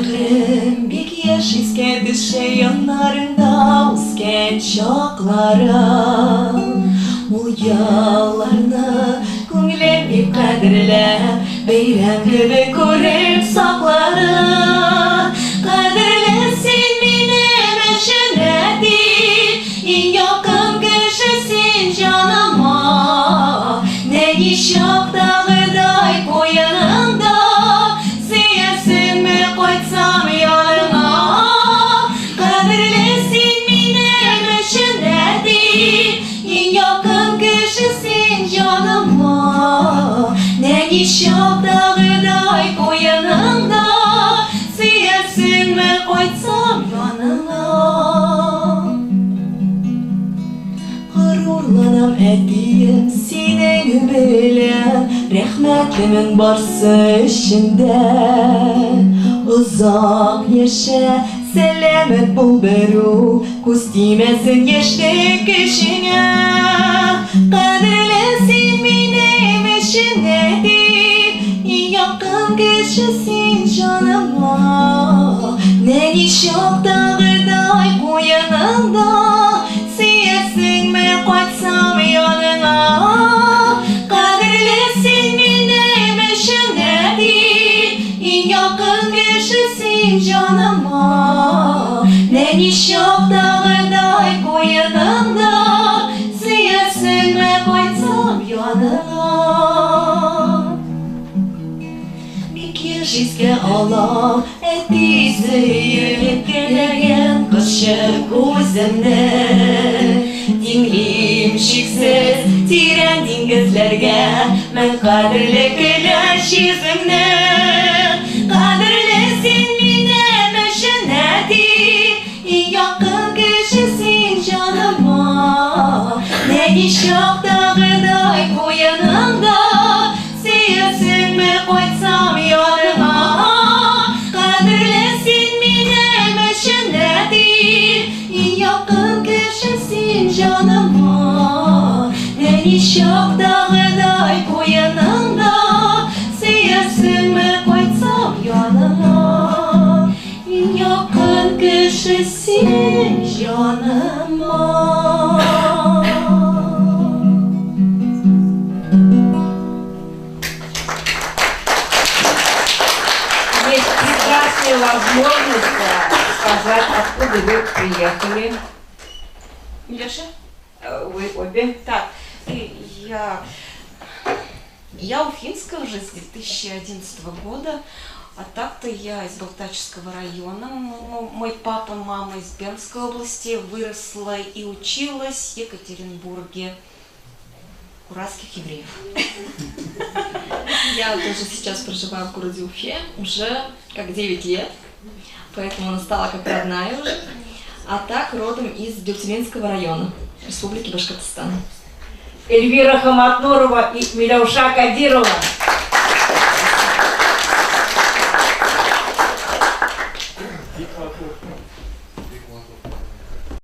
Бәгърем бик яшь искән төшә яннарында үскән чакларым. Ул ялларны күңелем бик кадерләп, бәйрәм кебек күреп сакларым. Кадерле син минем өчен әти, иң якын кеше син җаныма. Нәни чактагыдай куеныңда, сөясеңме кайтсам яныңа. Кадерле син минем өчен әти, иң якын кеше син җаныма. Нәни чактагыдай куеныңда, сөясеңме кайтсам яныңа. Горурланам әтием синең белән, рәхмәтлемен барсы эчендә. Озак яшә, сәламәт бул берү, күз тимәсен яшьлек кешеңә. Кадерле син минем өчен әти, иң якын кеше син җаныма. Нәни чактагыдай куеныңда, сөясеңме кайтсам яныңа. Кадерле син минем өчен әти, иң якын кеше син җаныма. Нәни чактагыдай куеныңда, сөясеңме кайтсам яныңа. Бик яшь искә алам әти сөеп келгән кошчык үземне. Диңгем чиксез тирән диңгезләргә, мен кадерле көләч йөзеңне. Кадерле син минем өчен әти, иң якын кеше син җаныма. Нәни чактагыдай куеныңда, сөясеңме кайтсам яныңа. Кадерле син минем өчен әти, иң якын кеше син җаныма. Нәни чактагыдай куеныңда, сөясеңме кайтсам яныңа. Иң якын кеше син җаныма. Есть прекрасная возможность сказать, откуда вы приехали. Миляша? Вы обе. Так, я уфимская уже с 2011 года, а так-то я из Балтачевского района. Мой папа, мама из Пермской области, выросла и училась в Екатеринбурге. Уральских евреев. Я тоже сейчас проживаю в городе Уфе уже как 9 лет, поэтому она стала как родная уже. А так родом из Дюртюменского района, Республики Башкортостан. Эльвира Хаматнурова и Миляуша Кадирова.